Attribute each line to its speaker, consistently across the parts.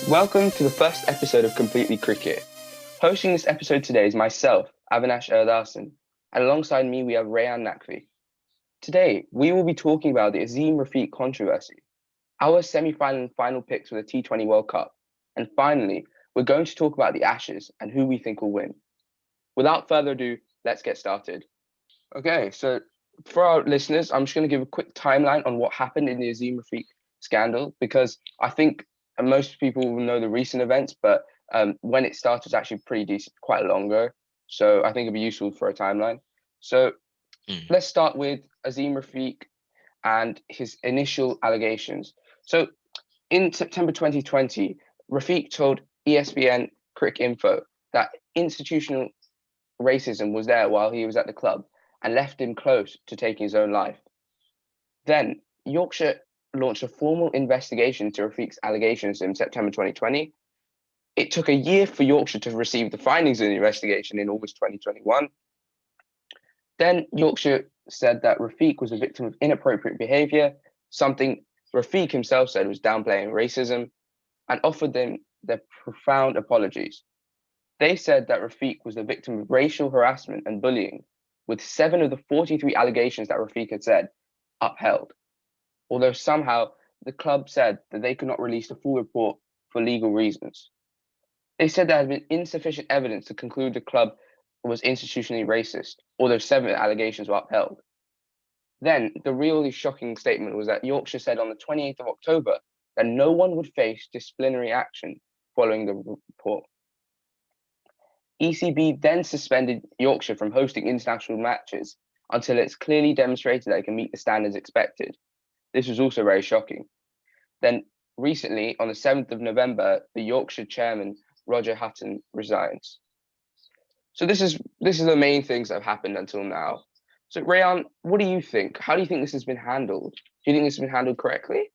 Speaker 1: Welcome to the first episode of Completely Cricket. Hosting this episode today is myself, Avinash Ehathasan, and alongside me we have Rayaan Naqvi. Today, we will be talking about the Azeem Rafiq controversy, our semi-final and final picks for the T20 World Cup, and finally, we're going to talk about the Ashes and who we think will win. Without further ado, let's get started. Okay, so for our listeners, I'm just going to give a quick timeline on what happened in the Azeem Rafiq scandal, because I think most people will know the recent events, but when it started, it's actually pretty decent, quite long ago. So I think it'd be useful for a timeline. So let's start with Azeem Rafiq and his initial allegations. So in September 2020, Rafiq told ESPN Crick Info that institutional racism was there while he was at the club and left him close to taking his own life. Then Yorkshire launched a formal investigation into Rafiq's allegations in September 2020. It took a year for Yorkshire to receive the findings of the investigation in August 2021. Then Yorkshire said that Rafiq was a victim of inappropriate behaviour, something Rafiq himself said was downplaying racism, and offered them their profound apologies. They said that Rafiq was the victim of racial harassment and bullying, with 7 of the 43 allegations that Rafiq had said upheld. Although somehow the club said that they could not release the full report for legal reasons. They said there had been insufficient evidence to conclude the club was institutionally racist, although 7 allegations were upheld. Then the really shocking statement was that Yorkshire said on the 28th of October that no one would face disciplinary action following the report. ECB then suspended Yorkshire from hosting international matches until it's clearly demonstrated that it can meet the standards expected. This was also very shocking. Then recently, on the 7th of November, the Yorkshire chairman, Roger Hutton, resigns. So this is the main things that have happened until now. So Rayaan, what do you think? How do you think this has been handled? Do you think this has been handled correctly?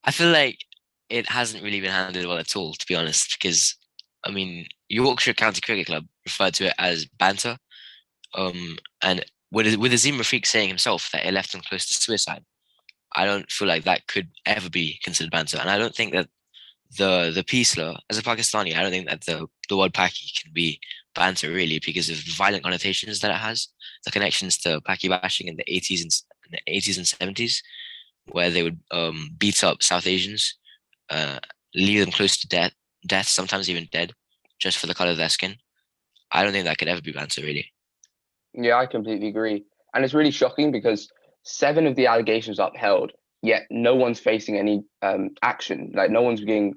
Speaker 2: I feel like it hasn't really been handled well at all, to be honest, because I mean, Yorkshire County Cricket Club referred to it as banter. And with Azeem Rafiq saying himself that it left him close to suicide, I don't feel like that could ever be considered banter. And I don't think that the peace law, as a Pakistani, I don't think that the word Paki can be banter really because of the violent connotations that it has, the connections to Paki bashing in the 80s and 70s, where they would beat up South Asians, leave them close to death, sometimes even dead, just for the color of their skin. I don't think that could ever be banter really.
Speaker 1: Yeah, I completely agree. And it's really shocking because 7 of the allegations are upheld, yet no one's facing any action. Like no one's being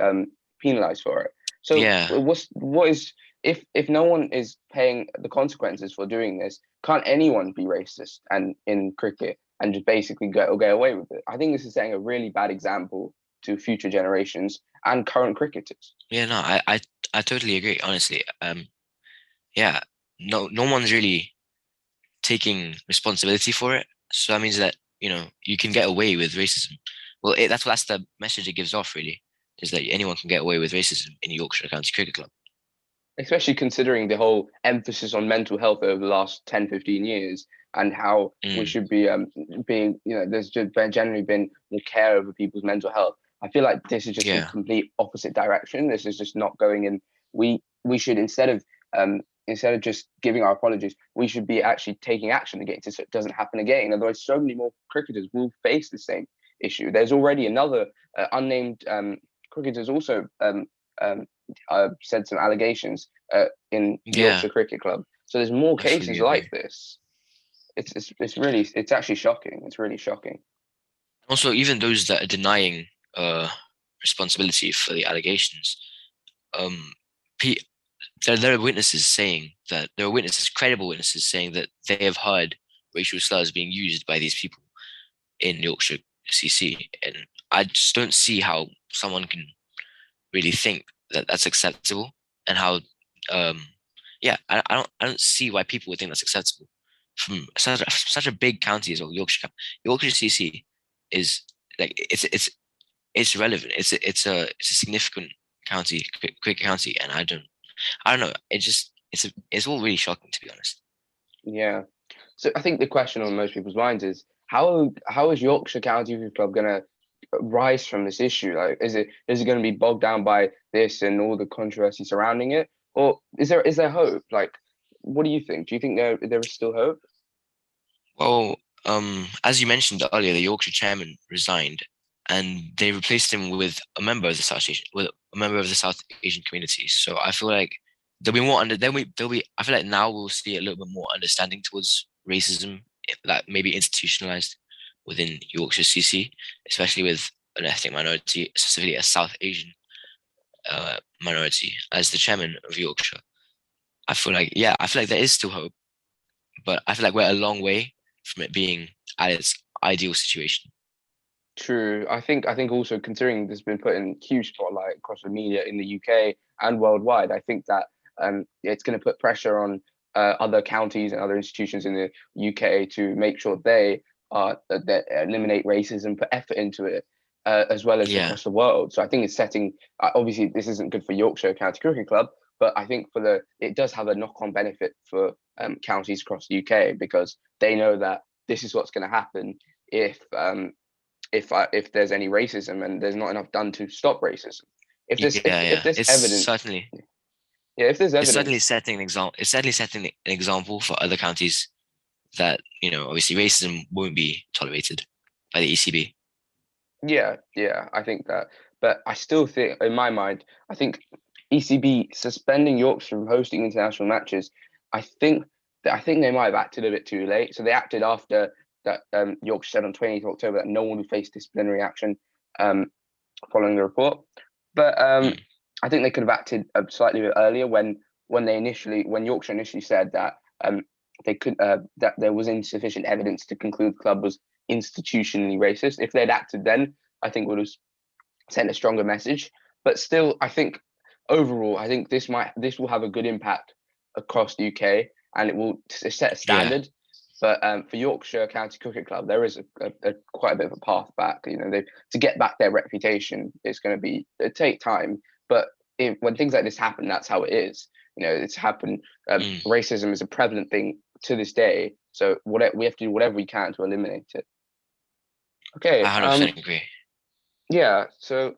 Speaker 1: penalized for it. So
Speaker 2: Yeah,
Speaker 1: what is if no one is paying the consequences for doing this, can't anyone be racist and in cricket and just basically get away with it? I think this is setting a really bad example to future generations and current cricketers.
Speaker 2: yeah, no, I totally agree. Honestly, yeah, no one's really taking responsibility for it. So that means that you can get away with racism. Well, that's the message it gives off. Really, is that anyone can get away with racism in Yorkshire County Cricket Club.
Speaker 1: Especially considering the whole emphasis on mental health over the last 10, 15 years and how we should be being, there's just generally been more care over people's mental health. I feel like this is just the
Speaker 2: Yeah,
Speaker 1: complete opposite direction. This is just not going in. We should instead of just giving our apologies, we should be actually taking action against it so it doesn't happen again. Otherwise, so many more cricketers will face the same issue. There's already another unnamed cricketers also said some allegations in the
Speaker 2: yeah,
Speaker 1: Yorkshire Cricket Club. So there's more
Speaker 2: I fully
Speaker 1: cases like
Speaker 2: agree.
Speaker 1: this. It's actually shocking. It's really shocking.
Speaker 2: Also, even those that are denying responsibility for the allegations, um, there are witnesses saying that there are witnesses, credible witnesses, saying that they have heard racial slurs being used by these people in Yorkshire CC, and I just don't see how someone can really think that that's acceptable, and how, um, yeah, I don't see why people would think that's acceptable from such a big county as well. Yorkshire CC is like it's relevant. It's a significant county, quick county, and I don't know. It's all really shocking, to be honest.
Speaker 1: Yeah. So I think the question on most people's minds is how is Yorkshire County Cricket Club going to rise from this issue? Like, is it going to be bogged down by this and all the controversy surrounding it, or is there hope? Like, what do you think? Do you think there is still hope?
Speaker 2: Well, as you mentioned earlier, the Yorkshire chairman resigned, and they replaced him with a member of the South Asian community. So I feel like there'll be more under. There'll be. I feel like now we'll see a little bit more understanding towards racism, that maybe institutionalized within Yorkshire CC, especially with an ethnic minority, specifically a South Asian minority, as the chairman of Yorkshire. I feel like there is still hope, but I feel like we're a long way from it being at its ideal situation.
Speaker 1: True. I think also considering this has been put in huge spotlight across the media in the UK and worldwide, I think that it's going to put pressure on other counties and other institutions in the UK to make sure they that eliminate racism, put effort into it, as well as
Speaker 2: Yeah,
Speaker 1: across the world. So I think it's setting. Obviously, this isn't good for Yorkshire County Cricket Club, but I think it does have a knock-on benefit for counties across the UK because they know that this is what's going to happen if there's any racism and there's not enough done to stop racism. If there's
Speaker 2: yeah,
Speaker 1: if
Speaker 2: yeah.
Speaker 1: there's evidence, yeah, if there's
Speaker 2: It's certainly
Speaker 1: evidence,
Speaker 2: setting an example. It's certainly setting an example for other counties that, obviously racism won't be tolerated by the ECB.
Speaker 1: yeah, I think that. But I still think, in my mind, I think ECB suspending Yorkshire from hosting international matches. I think they might have acted a bit too late. So they acted after that Yorkshire said on 20th of October that no one would face disciplinary action um, following the report. But
Speaker 2: Mm.
Speaker 1: I think they could have acted slightly bit earlier when Yorkshire initially said that they could that there was insufficient evidence to conclude the club was institutionally racist. If they'd acted then, I think would have sent a stronger message. But still, I think overall, I think this will have a good impact across the UK, and it will set a
Speaker 2: Yeah,
Speaker 1: standard. But for Yorkshire County Cricket Club, there is a quite a bit of a path back. To get back their reputation, it take time. But when things like this happen, that's how it is. It's happened.
Speaker 2: mm.
Speaker 1: Racism is a prevalent thing to this day. So we have to do whatever we can to eliminate it.
Speaker 2: I
Speaker 1: Okay.
Speaker 2: 100% agree.
Speaker 1: Yeah. So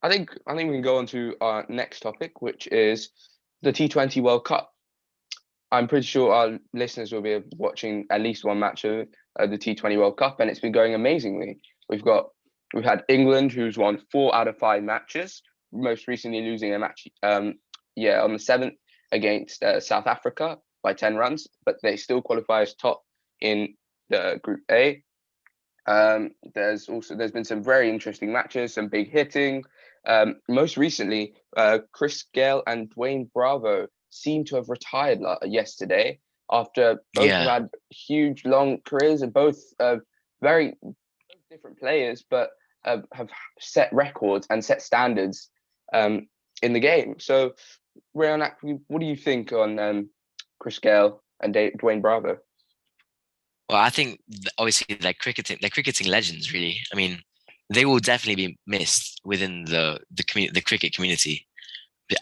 Speaker 1: I think we can go on to our next topic, which is the T20 World Cup. I'm pretty sure our listeners will be watching at least one match of the T20 World Cup, and it's been going amazingly. We've had England, who's won 4 out of 5 matches, most recently losing a match, on the 7th against South Africa by 10 runs, but they still qualify as top in the Group A. There's been some very interesting matches, some big hitting. Most recently, Chris Gale and Dwayne Bravo seem to have retired yesterday after both have
Speaker 2: Yeah,
Speaker 1: had huge, long careers and both very different players, but have set records and set standards in the game. So, Rayaan, what do you think on Chris Gale and Dwayne Bravo?
Speaker 2: well, I think obviously they're cricketing legends, really. I mean, they will definitely be missed within the cricket community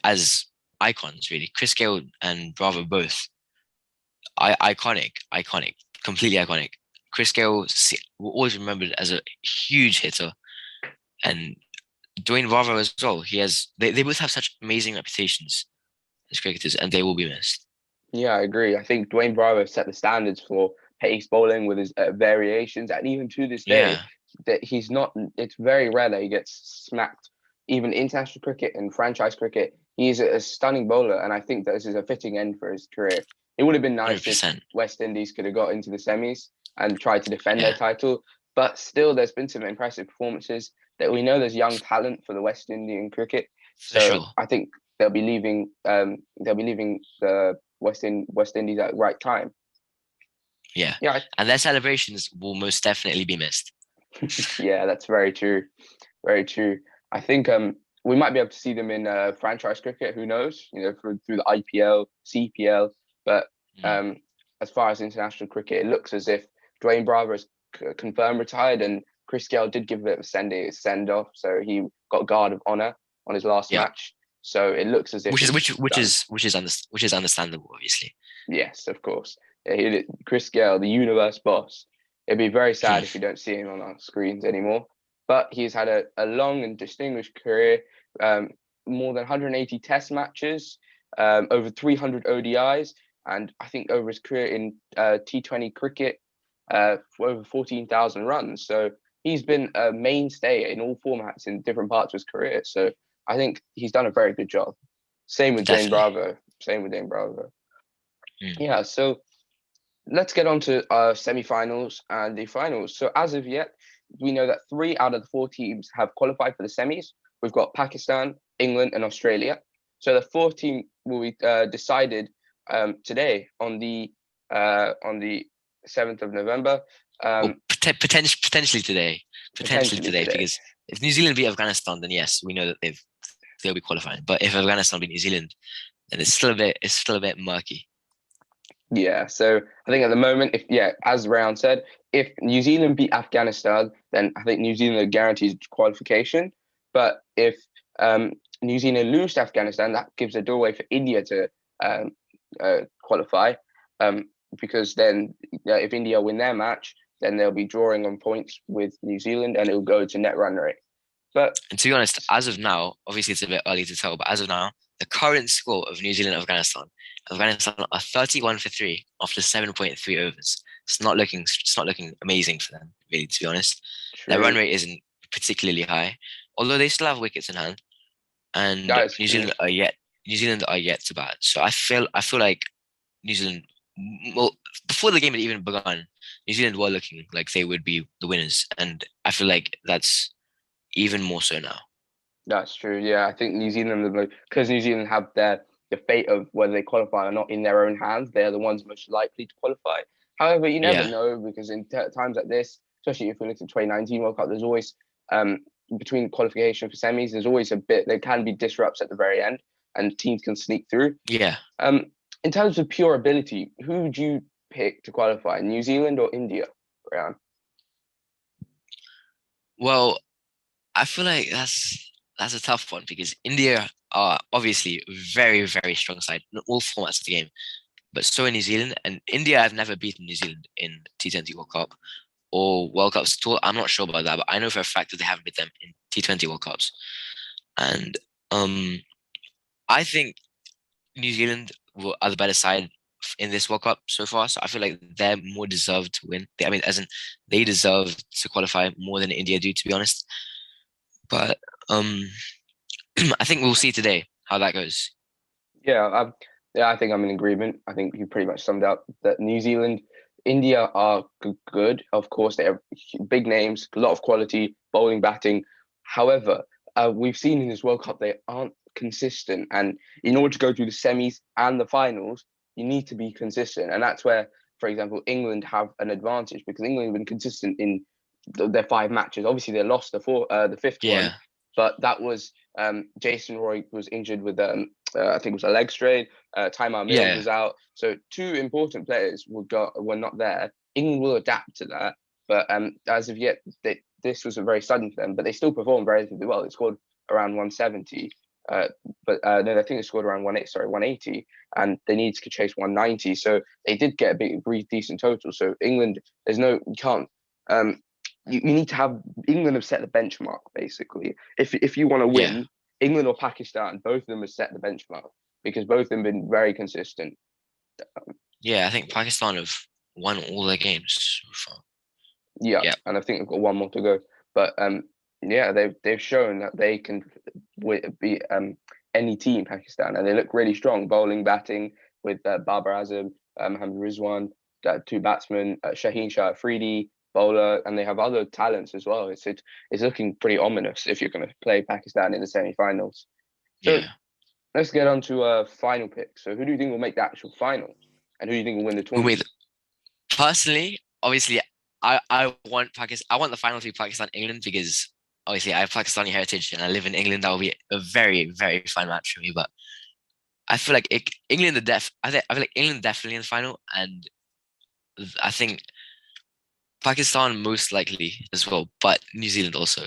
Speaker 2: as icons, really. Chris Gale and Bravo both iconic, completely iconic. Chris Gale will always remembered as a huge hitter, and Dwayne Bravo as well. They both have such amazing reputations as cricketers, and they will be missed.
Speaker 1: Yeah, I agree. I think Dwayne Bravo set the standards for pace bowling with his variations, and even to this day,
Speaker 2: Yeah,
Speaker 1: that he's not. It's very rare that he gets smacked. Even international cricket and franchise cricket, he's a stunning bowler, and I think that this is a fitting end for his career. It would have been
Speaker 2: hundred
Speaker 1: nice if
Speaker 2: percent.
Speaker 1: West Indies could have got into the semis and tried to defend their
Speaker 2: Yeah,
Speaker 1: title, but still, there's been some impressive performances. That we know there's young talent for the West Indian cricket,
Speaker 2: for
Speaker 1: so
Speaker 2: sure.
Speaker 1: I think they'll be leaving. They'll be leaving the West Indies at the right time.
Speaker 2: Yeah,
Speaker 1: Yeah,
Speaker 2: and their celebrations will most definitely be missed.
Speaker 1: yeah, that's very true. Very true. I think we might be able to see them in franchise cricket. Who knows? Through the IPL, CPL. But
Speaker 2: Mm,
Speaker 1: um, as far as international cricket, it looks as if Dwayne Bravo is confirmed retired, and Chris Gale did give a bit of a send off. So he got guard of honor on his last
Speaker 2: yeah,
Speaker 1: match. So it looks as if it's done.
Speaker 2: which is understandable, obviously.
Speaker 1: Yes, of course. Yeah, Chris Gale, the universe boss. It'd be very
Speaker 2: Hmm.
Speaker 1: sad if you don't see him on our screens anymore. but he's had a long and distinguished career, more than 180 Test matches, over 300 ODIs, and I think over his career in T20 cricket, for over 14,000 runs. So he's been a mainstay in all formats in different parts of his career. So I think he's done a very good job. Same with Dane
Speaker 2: Definitely.
Speaker 1: Bravo. Same with Dane Bravo.
Speaker 2: Mm.
Speaker 1: Yeah, so let's get on to semi-finals and the finals. So as of yet, we know that 3 out of the 4 teams have qualified for the semis. We've got Pakistan, England, and Australia. So the fourth team will be decided today on the 7th of November.
Speaker 2: Well, potentially today. Potentially
Speaker 1: Potentially
Speaker 2: today,
Speaker 1: today.
Speaker 2: because if New Zealand beat Afghanistan, then yes, we know that they'll be qualifying. But if Afghanistan beat New Zealand, then it's still a bit murky.
Speaker 1: Yeah, so I think at the moment, as Rayaan said, if New Zealand beat Afghanistan, then I think New Zealand are guaranteed qualification. But if New Zealand lose to Afghanistan, that gives a doorway for India to qualify. Because then, if India win their match, then they'll be drawing on points with New Zealand, and it'll go to net run rate.
Speaker 2: And to be honest, as of now, obviously it's a bit early to tell, but as of now, the current score of New Zealand and Afghanistan are 31 for 3 after 7.3 overs. It's not looking amazing for them, really, to be honest. Their run
Speaker 1: True.
Speaker 2: rate isn't particularly high, although they still have wickets in hand. And
Speaker 1: That is
Speaker 2: New
Speaker 1: true.
Speaker 2: Zealand are yet to bat. So I feel like New Zealand, well, before the game had even begun, New Zealand were looking like they would be the winners, and I feel like that's even more so now.
Speaker 1: That's true. Yeah, I think New Zealand, because New Zealand have the fate of whether they qualify or not in their own hands. They're the ones most likely to qualify. However, you never
Speaker 2: Yeah,
Speaker 1: know, because in times like this, especially if we look at 2019 World Cup, there's always between qualification for semis, there's always a bit. There can be disrupts at the very end, and teams can sneak through.
Speaker 2: yeah.
Speaker 1: In terms of pure ability, who would you pick to qualify, New Zealand or India, Rayaan?
Speaker 2: Well, I feel like that's a tough one because India are obviously very, very strong side in all formats of the game. But so are New Zealand, and India have never beaten New Zealand in T20 World Cup or World Cups at all. I'm not sure about that, but I know for a fact that they haven't beat them in T20 World Cups. And I think New Zealand are the better side in this World Cup so far. So I feel like they're more deserved to win. I mean, as in they deserve to qualify more than India do, to be honest. But I think we'll see today how that goes.
Speaker 1: Yeah, I think I'm in agreement. I think you pretty much summed up that New Zealand, India are good. Of course, they have big names, a lot of quality, bowling, batting. However, we've seen in this World Cup they aren't consistent, and in order to go through the semis and the finals, you need to be consistent, and that's where, for example, England have an advantage because England have been consistent in their 5 matches. Obviously, they lost the fifth one,
Speaker 2: Yeah,
Speaker 1: but that was Jason Roy was injured with I think it was a leg strain. Tymal Mills
Speaker 2: yeah,
Speaker 1: was out, so 2 important players were not there. England will adapt to that, but as of yet, this was very sudden for them. But they still performed relatively well. They scored around 170, but no, I think they scored around 180, and they needed to chase 190. So they did get a pretty decent total. So England, you can't. You need to have England have set the benchmark basically. If you want to
Speaker 2: yeah,
Speaker 1: win, England or Pakistan, both of them have set the benchmark because both of them have been very consistent.
Speaker 2: yeah. I think Pakistan have won all their games so far.
Speaker 1: Yeah,
Speaker 2: Yeah,
Speaker 1: and I think they've got one more to go. But yeah, they've shown that they can beat any team, Pakistan, and they look really strong, bowling, batting with Babar Azam, Mohammad Rizwan, 2 batsmen, Shaheen Shah Afridi, bowler, and they have other talents as well. It's looking pretty ominous if you're going to play Pakistan in the semi-finals. So
Speaker 2: yeah.
Speaker 1: let's get on to a final pick. So who do you think will make the actual final, and who do you think will win the
Speaker 2: Who
Speaker 1: tournament?
Speaker 2: made personally? Obviously, I want Pakistan. I want the final to be Pakistan England because obviously I have Pakistani heritage and I live in England. That will be a very, very fun match for me. But I feel like England I feel like England definitely in the final, and I think Pakistan most likely as well, but New Zealand also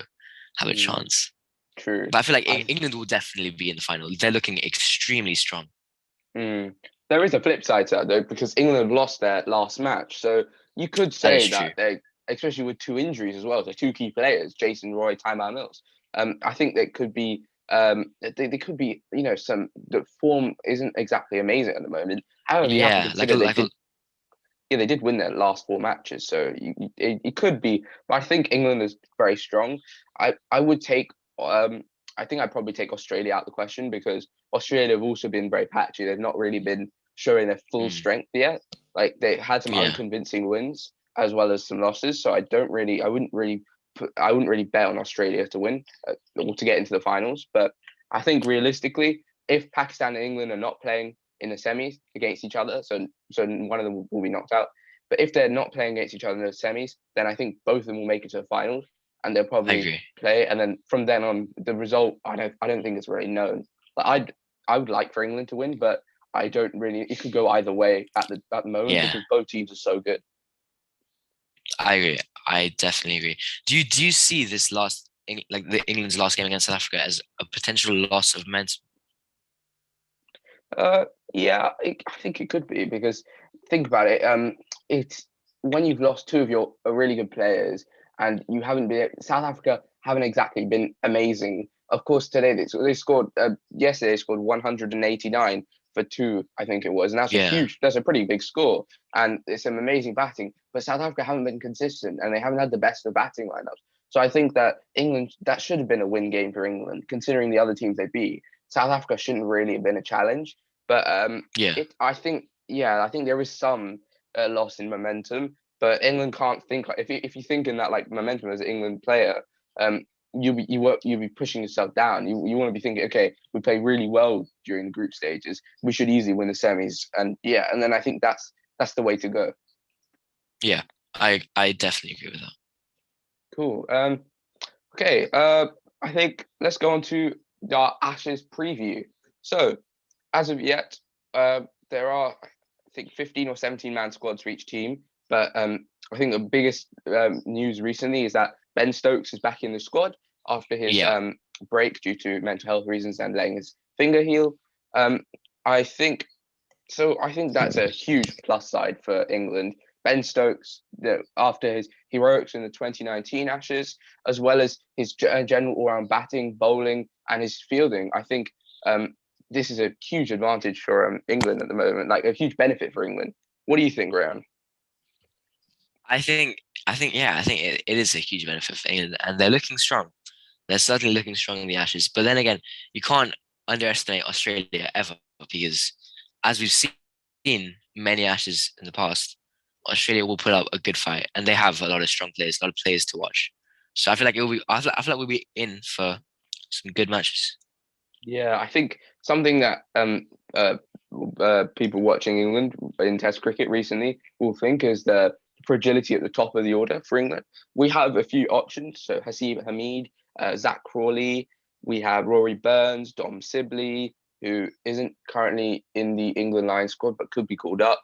Speaker 2: have a
Speaker 1: Mm,
Speaker 2: chance.
Speaker 1: true.
Speaker 2: But I feel like
Speaker 1: I
Speaker 2: England will definitely be in the final. They're looking extremely strong.
Speaker 1: Mm. There is a flip side to that though, because England have lost their last match. So you could
Speaker 2: That is
Speaker 1: say
Speaker 2: true.
Speaker 1: that especially with two injuries as well, so two key players, Jason Roy, Tymal Mills. I think there could be they could be, some the form isn't exactly amazing at the moment. However, you have to
Speaker 2: Yeah,
Speaker 1: consider they did win their last four matches, so it could be. But I think England is very strong. I would take I think I'd probably take Australia out of the question because Australia have also been very patchy. They've not really been showing their full
Speaker 2: mm,
Speaker 1: strength yet. Like they had some
Speaker 2: yeah,
Speaker 1: unconvincing wins as well as some losses. So I wouldn't really bet on Australia to win or to get into the finals. But I think realistically, if Pakistan and England are not playing in the semis against each other, so one of them will be knocked out. But if they're not playing against each other in the semis, then I think both of them will make it to the finals, and they'll
Speaker 2: I
Speaker 1: probably
Speaker 2: agree.
Speaker 1: play. And then from then on, the result I don't think it's really known. Like I would like for England to win, but I don't really. It could go either way at the moment
Speaker 2: Yeah,
Speaker 1: because both teams are so good.
Speaker 2: I agree. I definitely agree. Do you see this like the England's last game against South Africa as a potential loss of momentum?
Speaker 1: Uh, yeah, I think it could be because think about it. It's when you've lost two of your really good players and you haven't been. South Africa haven't exactly been amazing. Of course, today they scored. Yesterday they scored 189 for two, I think it was, and
Speaker 2: Yeah,
Speaker 1: that's a pretty big score, and it's some amazing batting. But South Africa haven't been consistent, and they haven't had the best of batting lineups. So I think that England that should have been a win game for England, considering the other teams they beat. South Africa shouldn't really have been a challenge. But
Speaker 2: yeah,
Speaker 1: I think there is some loss in momentum. But England can't think like if you think in that like momentum as an England player, um, you'll be pushing yourself down. You want to be thinking, okay, we played really well during the group stages. We should easily win the semis, and yeah, and then I think that's the way to go.
Speaker 2: yeah. I definitely agree with that.
Speaker 1: Cool. Okay. I think let's go on to the Ashes preview. So as of yet, there are, I think, 15 or 17 man squads for each team. But I think the biggest news recently is that Ben Stokes is back in the squad after his
Speaker 2: Yeah,
Speaker 1: break due to mental health reasons and letting his finger heal. Um, I think I think that's a huge plus side for England. Ben Stokes, after his heroics in the 2019 Ashes, as well as his general all-round batting, bowling, and his fielding, I think this is a huge advantage for England at the moment, like a huge benefit for England. What do you think, Ryan?
Speaker 2: I think I think it is a huge benefit for England, and they're looking strong. They're certainly looking strong in the Ashes. But then again, you can't underestimate Australia ever because, as we've seen many Ashes in the past, Australia will put up a good fight, and they have a lot of strong players, a lot of players to watch. So I feel like it will be. I feel like we'll be in for some good matches.
Speaker 1: Yeah, I think something that people watching England in Test cricket recently will think is the fragility at the top of the order for England. We have a few options, so Haseeb Hameed, Zach Crawley, we have Rory Burns, Dom Sibley, who isn't currently in the England line squad but could be called up.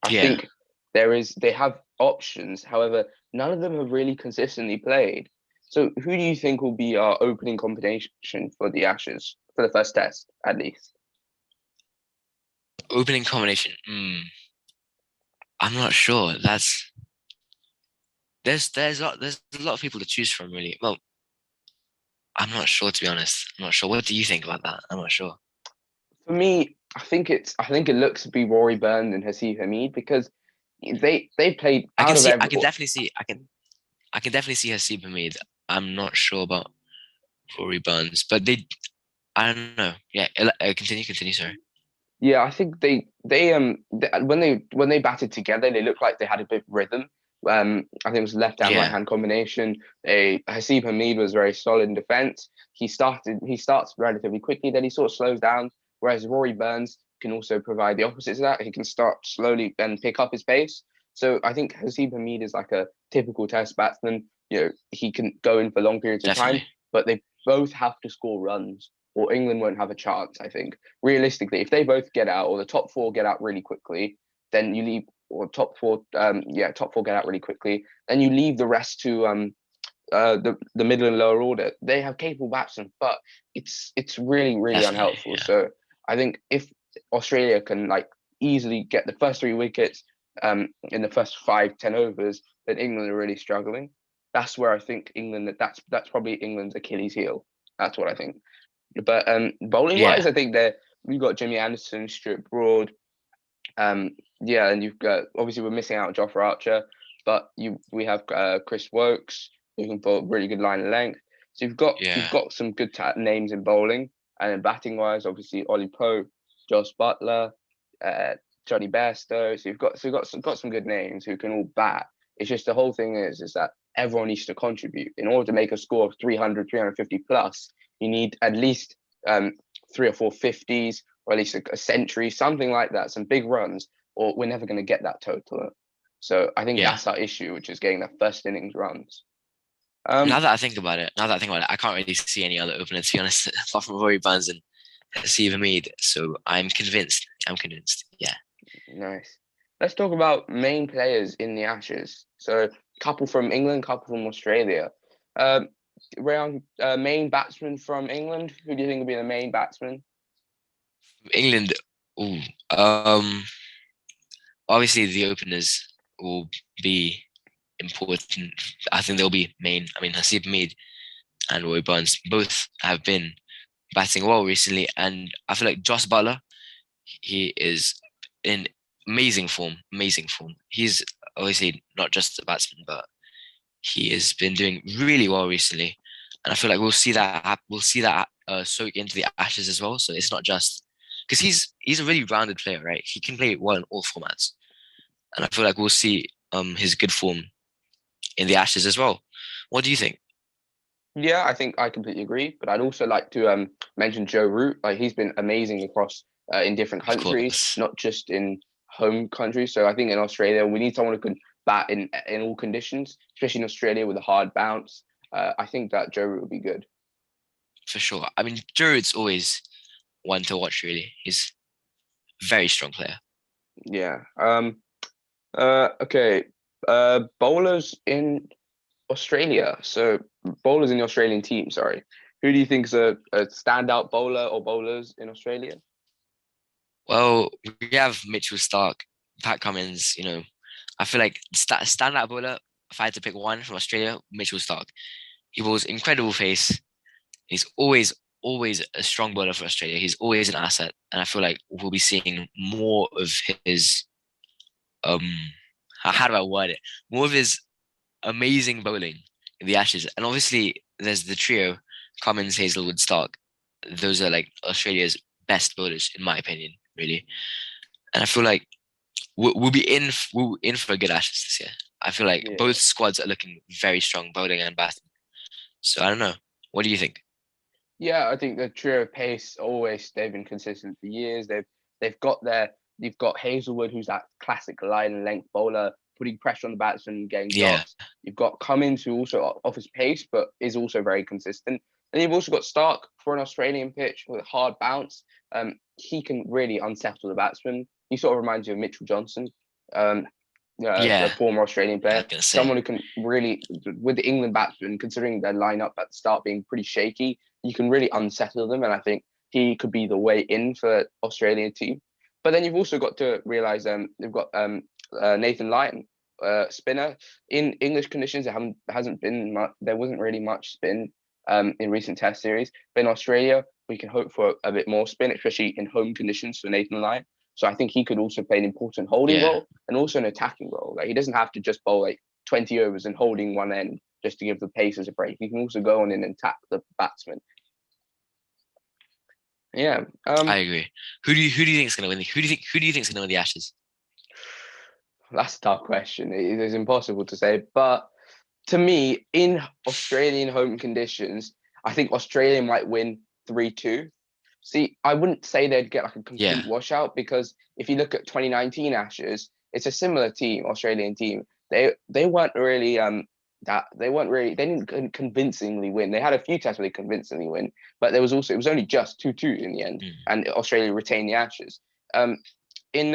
Speaker 1: I
Speaker 2: Yeah,
Speaker 1: think they have options, however, none of them have really consistently played. So, who do you think will be our opening combination for the Ashes for the first test, at least?
Speaker 2: opening combination. I'm not sure. There's a lot of people to choose from. Really. Well, I'm not sure to be honest. I'm not sure. What do you think about that? I'm not sure.
Speaker 1: For me, I think it looks to be Rory Burns and Haseeb Hameed because they played
Speaker 2: I can
Speaker 1: out of
Speaker 2: see. I
Speaker 1: every.
Speaker 2: can definitely see. I can definitely see Haseeb Hameed. I'm not sure about Rory Burns, but they. I don't know. Yeah, continue. Sorry.
Speaker 1: Yeah, I think when they batted together, they looked like they had a bit of rhythm. I think it was left hand right
Speaker 2: Yeah,
Speaker 1: hand combination. Haseeb Hameed was very solid in defence. He starts relatively quickly, then he sort of slows down. Whereas Rory Burns can also provide the opposite to that. He can start slowly and pick up his pace. So I think Haseeb Hameed is like a typical Test batsman. He can go in for long periods of time,
Speaker 2: definitely.
Speaker 1: but they both have to score runs, or England won't have a chance. I think realistically, if they both get out or the top four get out really quickly, then you leave or top four get out really quickly, then you leave the rest to the middle and lower order. They have capable batsmen, but it's really
Speaker 2: Definitely.
Speaker 1: unhelpful.
Speaker 2: Yeah.
Speaker 1: So I think if Australia can like easily get the first three wickets, in the first 5-10 overs, then England are really struggling. That's where I think England that's probably England's Achilles heel. That's what I think. But bowling
Speaker 2: Yeah,
Speaker 1: wise, I think we've got Jimmy Anderson, Stuart Broad. Yeah, and you've got obviously we're missing out Jofra Archer, but we have Chris Wokes who can put really good line and length. So you've
Speaker 2: yeah,
Speaker 1: got some good names in bowling, and then batting wise, obviously Ollie Pope, Josh Butler, uh, Johnny Bairstow. So you've got some good names who can all bat. It's just the whole thing is that everyone needs to contribute in order to make a score of 300, 350 plus. You need at least 3 or 4 50s, or at least a century, something like that, some big runs, or we're never going to get that total. So I think
Speaker 2: yeah.
Speaker 1: that's our issue, which is getting that first innings runs.
Speaker 2: Now that I think about it, I can't really see any other opener, to be honest, apart from Rory Burns and Azeem Rafiq. So I'm convinced. I'm convinced. Yeah.
Speaker 1: Nice. Let's talk about main players in the Ashes. So, couple from England, couple from Australia. Um, Rayaan, main batsman from England. Who do you think will be the main batsman?
Speaker 2: England. Ooh, um, obviously the openers will be important. I think they'll be main. I mean, Hasib Mead and Roy Burns both have been batting well recently, and I feel like Josh Butler, he is in amazing form. Amazing form. He's obviously not just a batsman, but he has been doing really well recently, and I feel like we'll see that soak into the Ashes as well. So it's not just because he's a really rounded player, right? He can play well in all formats, and I feel like we'll see his good form in the Ashes as well. What do you think?
Speaker 1: Yeah, I think I completely agree. But I'd also like to mention Joe Root. Like he's been amazing across in different
Speaker 2: Of
Speaker 1: countries,
Speaker 2: course,
Speaker 1: not just in home countries. So I think in Australia we need someone who can bat in all conditions, especially in Australia with a hard bounce. I think that Joe Root would be good.
Speaker 2: for sure. I mean, Giroud's always one to watch. Really, he's a very strong player.
Speaker 1: Yeah. Okay. Bowlers in Australia. So bowlers in the Australian team. Sorry. Who do you think is a standout bowler or bowlers in Australia?
Speaker 2: Well, we have Mitchell Stark, Pat Cummins. I feel like standout bowler. If I had to pick one from Australia, Mitchell Stark. He bowls incredible pace. He's always a strong bowler for Australia. He's always an asset, and I feel like we'll be seeing more of his um. How do I word it? More of his amazing bowling in the Ashes, and obviously there's the trio: Cummins, Hazelwood, Stark. Those are like Australia's best bowlers, in my opinion, really. And I feel like we'll be in for a good Ashes this year. I feel like
Speaker 1: Yeah.
Speaker 2: both squads are looking very strong, bowling and batting. So I don't know. What do you think?
Speaker 1: Yeah, I think the trio of pace always they've been consistent for years. They've got their you've got Hazelwood, who's that classic line and length bowler, putting pressure on the batsman and getting
Speaker 2: Yeah,
Speaker 1: drops. You've got Cummins, who also offers pace but is also very consistent. And you've also got Stark for an Australian pitch with a hard bounce. He can really unsettle the batsman. He sort of reminds you of Mitchell Johnson, um, a
Speaker 2: yeah.
Speaker 1: former Australian
Speaker 2: I
Speaker 1: player.
Speaker 2: was gonna
Speaker 1: Someone
Speaker 2: say,
Speaker 1: who can really, with the England batsmen, considering their lineup at the start being pretty shaky, you can really unsettle them. And I think he could be the way in for Australian team. But then you've also got to realise they've got Nathan Lyon, spinner. In English conditions, hasn't been much. There wasn't really much spin in recent Test series. But in Australia, we can hope for a bit more spin, especially in home conditions for Nathan Lyon. So I think he could also play an important holding
Speaker 2: yeah,
Speaker 1: role and also an attacking role. Like he doesn't have to just bowl like 20 overs and holding one end just to give the pacers a break. He can also go on in and attack the batsman. Yeah.
Speaker 2: I agree. Who do you think is gonna win? Who do you think is gonna win the Ashes?
Speaker 1: That's a tough question. It is impossible to say. But to me, in Australian home conditions, I think Australia might win 3-2. See, I wouldn't say they'd get like a
Speaker 2: Yeah,
Speaker 1: complete washout because if you look at 2019 Ashes, it's a similar team, Australian team. They weren't really they didn't convincingly win. They had a few tests where they convincingly win, but it was only just 2-2 in the end,
Speaker 2: mm,
Speaker 1: and Australia retained the Ashes. Um, in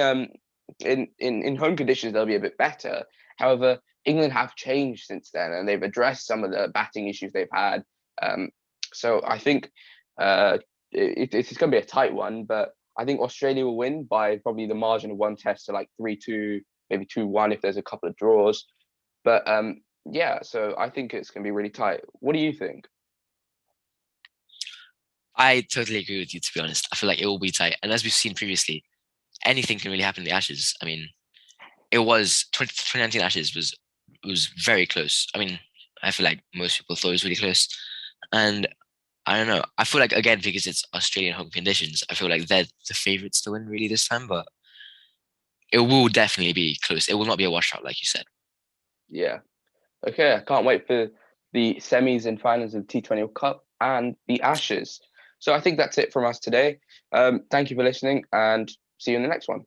Speaker 1: in home conditions they'll be a bit better. However, England have changed since then, and they've addressed some of the batting issues they've had. Um, so I think uh, it's going to be a tight one, but I think Australia will win by probably the margin of one test, so like 3-2, maybe 2-1 if there's a couple of draws. But yeah, so I think it's going to be really tight. What do you think?
Speaker 2: I totally agree with you, to be honest. I feel like it will be tight. And as we've seen previously, anything can really happen in the Ashes. I mean, it was 2019 Ashes was very close. I mean, I feel like most people thought it was really close. And I don't know. I feel like, again, because it's Australian home conditions, I feel like they're the favourites to win really this time, but it will definitely be close. It will not be a washout, like you said.
Speaker 1: Yeah. Okay, I can't wait for the semis and finals of the T20 World Cup and the Ashes. So I think that's it from us today. Thank you for listening and see you in the next one.